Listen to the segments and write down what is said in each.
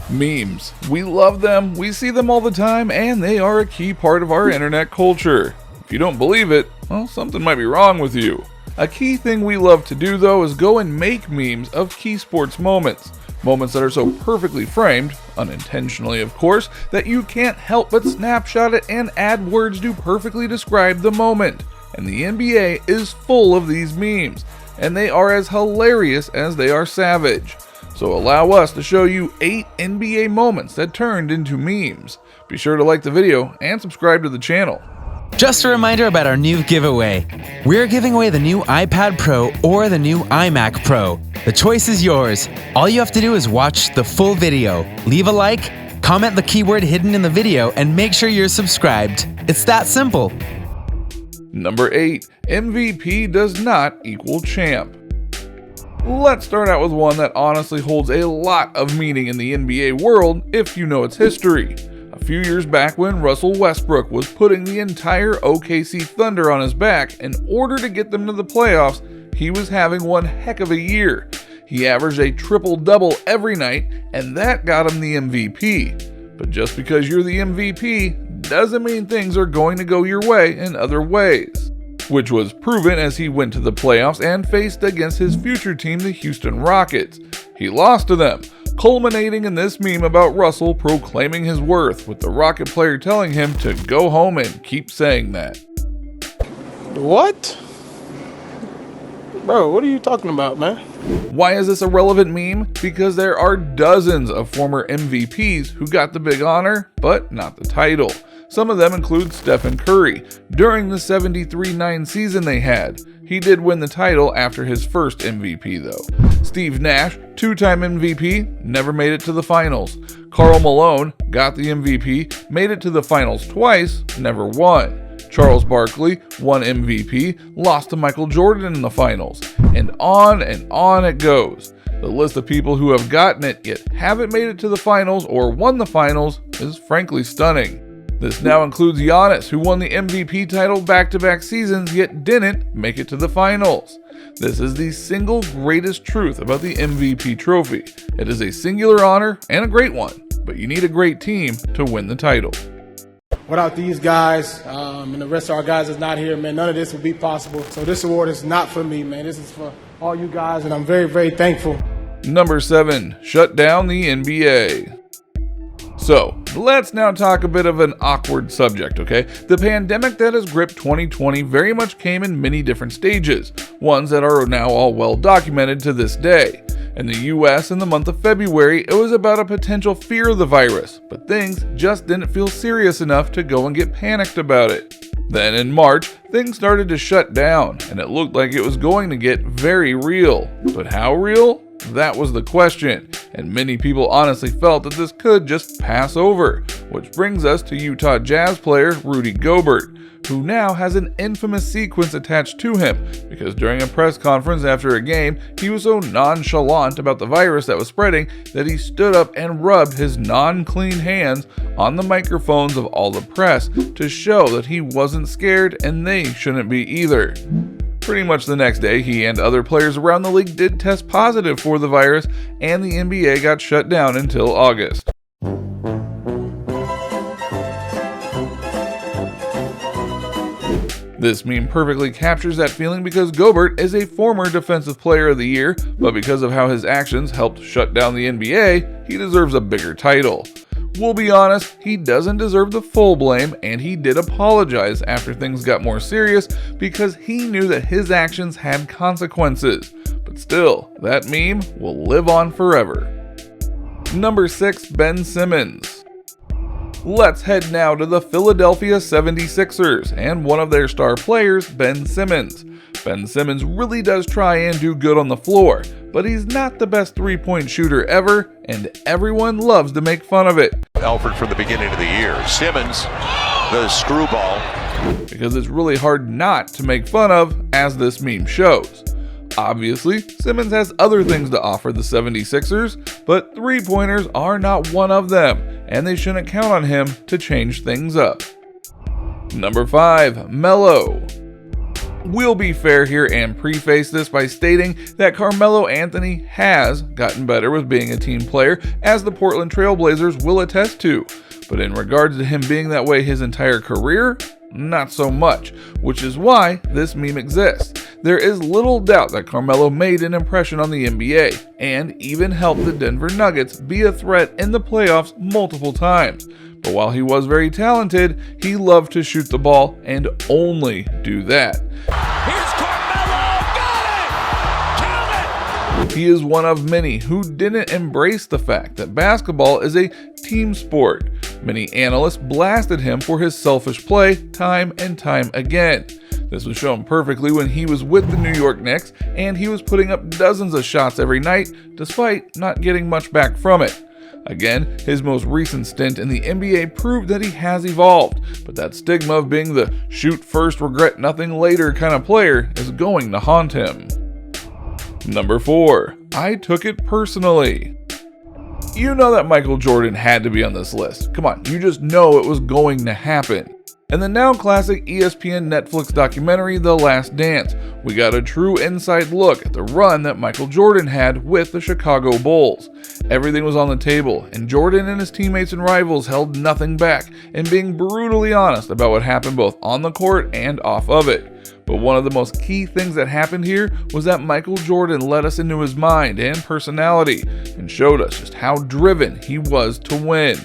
Memes. We love them, we see them all the time, and they are a key part of our internet culture. If you don't believe it, well, something might be wrong with you. A key thing we love to do though is go and make memes of key sports moments. Moments that are so perfectly framed, unintentionally of course, that you can't help but snapshot it and add words to perfectly describe the moment. And the NBA is full of these memes, and they are as hilarious as they are savage. So allow us to show you 8 NBA moments that turned into memes. Be sure to like the video and subscribe to the channel. Just a reminder about our new giveaway. We're giving away the new iPad Pro or the new iMac Pro. The choice is yours. All you have to do is watch the full video, leave a like, comment the keyword hidden in the video, and make sure you're subscribed. It's that simple. Number 8. MVP does not equal champ. Let's start out with one that honestly holds a lot of meaning in the NBA world if you know its history. A few years back when Russell Westbrook was putting the entire OKC Thunder on his back in order to get them to the playoffs, he was having one heck of a year. He averaged a triple-double every night, and that got him the MVP. But just because you're the MVP doesn't mean things are going to go your way in other ways, which was proven as he went to the playoffs and faced against his future team, the Houston Rockets. He lost to them, culminating in this meme about Russell proclaiming his worth, with the Rocket player telling him to go home and keep saying that. What? Bro, what are you talking about, man? Why is this a relevant meme? Because there are dozens of former MVPs who got the big honor, but not the title. Some of them include Stephen Curry. During the 73-9 season they had, he did win the title after his first MVP though. Steve Nash, 2-time MVP, never made it to the finals. Karl Malone got the MVP, made it to the finals twice, never won. Charles Barkley won MVP, lost to Michael Jordan in the finals, and on it goes. The list of people who have gotten it yet haven't made it to the finals or won the finals is frankly stunning. This now includes Giannis, who won the MVP title back-to-back seasons yet didn't make it to the finals. This is the single greatest truth about the MVP trophy. It is a singular honor and a great one, but you need a great team to win the title. Without these guys and the rest of our guys that's not here, man, none of this would be possible. So this award is not for me, man. This is for all you guys, and I'm very, very thankful. Number 7. Shut down the NBA. So, let's now talk a bit of an awkward subject, okay? The pandemic that has gripped 2020 very much came in many different stages, ones that are now all well documented to this day. In the US in the month of February, it was about a potential fear of the virus, but things just didn't feel serious enough to go and get panicked about it. Then in March, things started to shut down, and it looked like it was going to get very real. But how real? That was the question, and many people honestly felt that this could just pass over, which brings us to Utah Jazz player Rudy Gobert, who now has an infamous sequence attached to him because during a press conference after a game, he was so nonchalant about the virus that was spreading that he stood up and rubbed his non-clean hands on the microphones of all the press to show that he wasn't scared and they shouldn't be either. Pretty much the next day, he and other players around the league did test positive for the virus, and the NBA got shut down until August. This meme perfectly captures that feeling because Gobert is a former Defensive Player of the Year, but because of how his actions helped shut down the NBA, he deserves a bigger title. We'll be honest, he doesn't deserve the full blame, and he did apologize after things got more serious because he knew that his actions had consequences. But still, that meme will live on forever. Number 6. Ben Simmons. Let's head now to the Philadelphia 76ers and one of their star players, Ben Simmons. Ben Simmons really does try and do good on the floor, but he's not the best three-point shooter ever, and everyone loves to make fun of it. Alfred from the beginning of the year. Simmons, the screwball. Because it's really hard not to make fun of, as this meme shows. Obviously, Simmons has other things to offer the 76ers, but three-pointers are not one of them, and they shouldn't count on him to change things up. Number 5. Melo. We'll be fair here and preface this by stating that Carmelo Anthony has gotten better with being a team player, as the Portland Trail Blazers will attest to. But in regards to him being that way his entire career, not so much, which is why this meme exists. There is little doubt that Carmelo made an impression on the NBA, and even helped the Denver Nuggets be a threat in the playoffs multiple times. But while he was very talented, he loved to shoot the ball and only do that. Here's Carmelo! Got it! Count it! He is one of many who didn't embrace the fact that basketball is a team sport. Many analysts blasted him for his selfish play time and time again. This was shown perfectly when he was with the New York Knicks and he was putting up dozens of shots every night despite not getting much back from it. Again, his most recent stint in the NBA proved that he has evolved, but that stigma of being the shoot first, regret nothing later kind of player is going to haunt him. Number 4. I took it personally. You know that Michael Jordan had to be on this list. Come on, you just know it was going to happen. In the now classic ESPN Netflix documentary, The Last Dance, we got a true inside look at the run that Michael Jordan had with the Chicago Bulls. Everything was on the table, and Jordan and his teammates and rivals held nothing back, and being brutally honest about what happened both on the court and off of it. But one of the most key things that happened here was that Michael Jordan let us into his mind and personality, and showed us just how driven he was to win.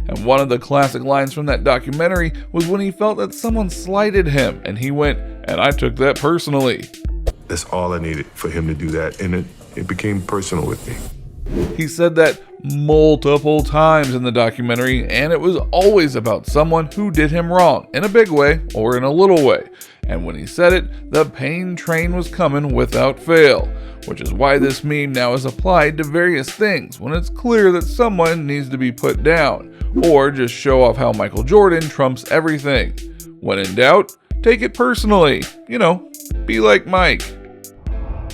And one of the classic lines from that documentary was when he felt that someone slighted him, and he went, "And I took that personally." That's all I needed for him to do that, and it became personal with me. He said that multiple times in the documentary, and it was always about someone who did him wrong, in a big way or in a little way. And when he said it, the pain train was coming without fail, which is why this meme now is applied to various things when it's clear that someone needs to be put down, or just show off how Michael Jordan trumps everything. When in doubt, take it personally. You know, be like Mike.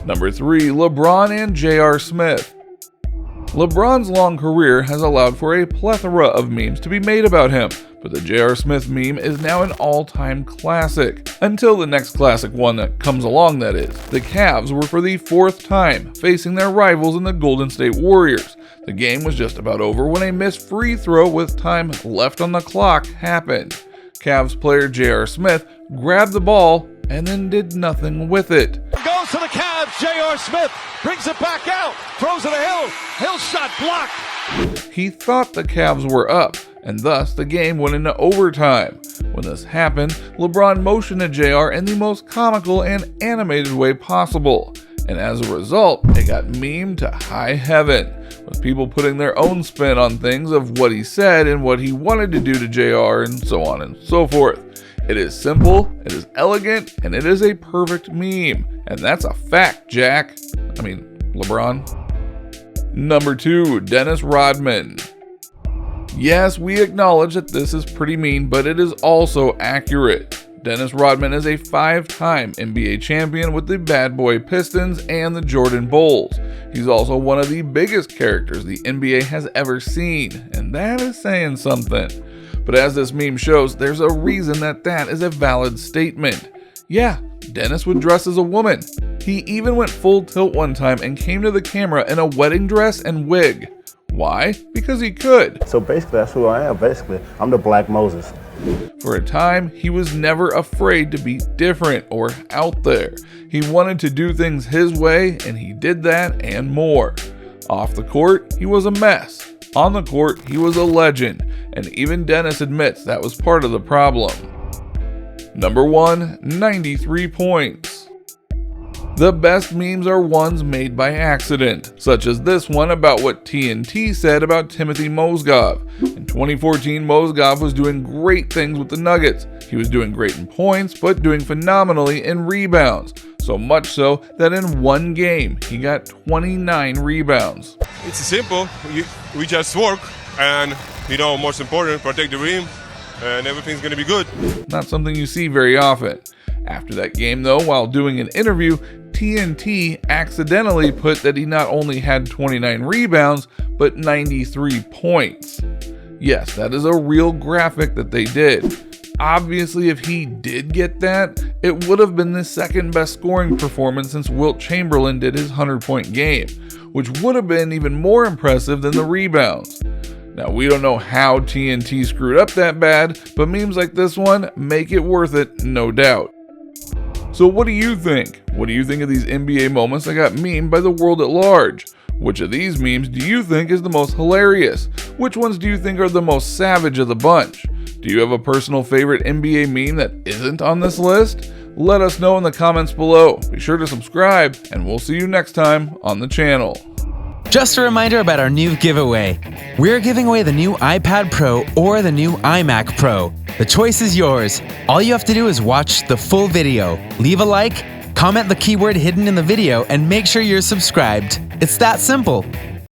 Number 3, LeBron and J.R. Smith. LeBron's long career has allowed for a plethora of memes to be made about him, but the J.R. Smith meme is now an all-time classic. Until the next classic one that comes along, that is. The Cavs were for the 4th time facing their rivals in the Golden State Warriors. The game was just about over when a missed free throw with time left on the clock happened. Cavs player J.R. Smith grabbed the ball and then did nothing with it. Goes to the Cavs, J.R. Smith brings it back out, throws it to Hill. Hill shot blocked. He thought the Cavs were up, and thus the game went into overtime. When this happened, LeBron motioned to JR in the most comical and animated way possible, and as a result, it got memed to high heaven, with people putting their own spin on things of what he said and what he wanted to do to JR, and so on and so forth. It is simple, it is elegant, and it is a perfect meme, and that's a fact, LeBron. Number 2, Dennis Rodman. Yes, we acknowledge that this is pretty mean, but it is also accurate. Dennis Rodman is a 5-time NBA champion with the Bad Boy Pistons and the Jordan Bulls. He's also one of the biggest characters the NBA has ever seen, and that is saying something. But as this meme shows, there's a reason that is a valid statement. Yeah, Dennis would dress as a woman. He even went full tilt one time and came to the camera in a wedding dress and wig. Why? Because he could. So basically, that's who I am. Basically, I'm the Black Moses. For a time, he was never afraid to be different or out there. He wanted to do things his way, and he did that and more. Off the court, he was a mess. On the court, he was a legend, and even Dennis admits that was part of the problem. Number 1, 93 points. The best memes are ones made by accident, such as this one about what TNT said about Timothy Mozgov. In 2014, Mozgov was doing great things with the Nuggets. He was doing great in points, but doing phenomenally in rebounds. So much so that in one game, he got 29 rebounds. It's simple. We just work and, most important, protect the rim, and everything's going to be good. Not something you see very often. After that game, though, while doing an interview, TNT accidentally put that he not only had 29 rebounds, but 93 points. Yes, that is a real graphic that they did. obviously if he did get that, it would have been the second best scoring performance since Wilt Chamberlain did his 100-point game, which would have been even more impressive than the rebounds. Now, we don't know how TNT screwed up that bad, but memes like this one make it worth it, no doubt. So what do you think? What do you think of these NBA moments that got memed by the world at large? Which of these memes do you think is the most hilarious? Which ones do you think are the most savage of the bunch? Do you have a personal favorite NBA meme that isn't on this list? Let us know in the comments below. Be sure to subscribe, and we'll see you next time on the channel. Just a reminder about our new giveaway. We're giving away the new iPad Pro or the new iMac Pro. The choice is yours. All you have to do is watch the full video, leave a like, comment the keyword hidden in the video, and make sure you're subscribed. It's that simple.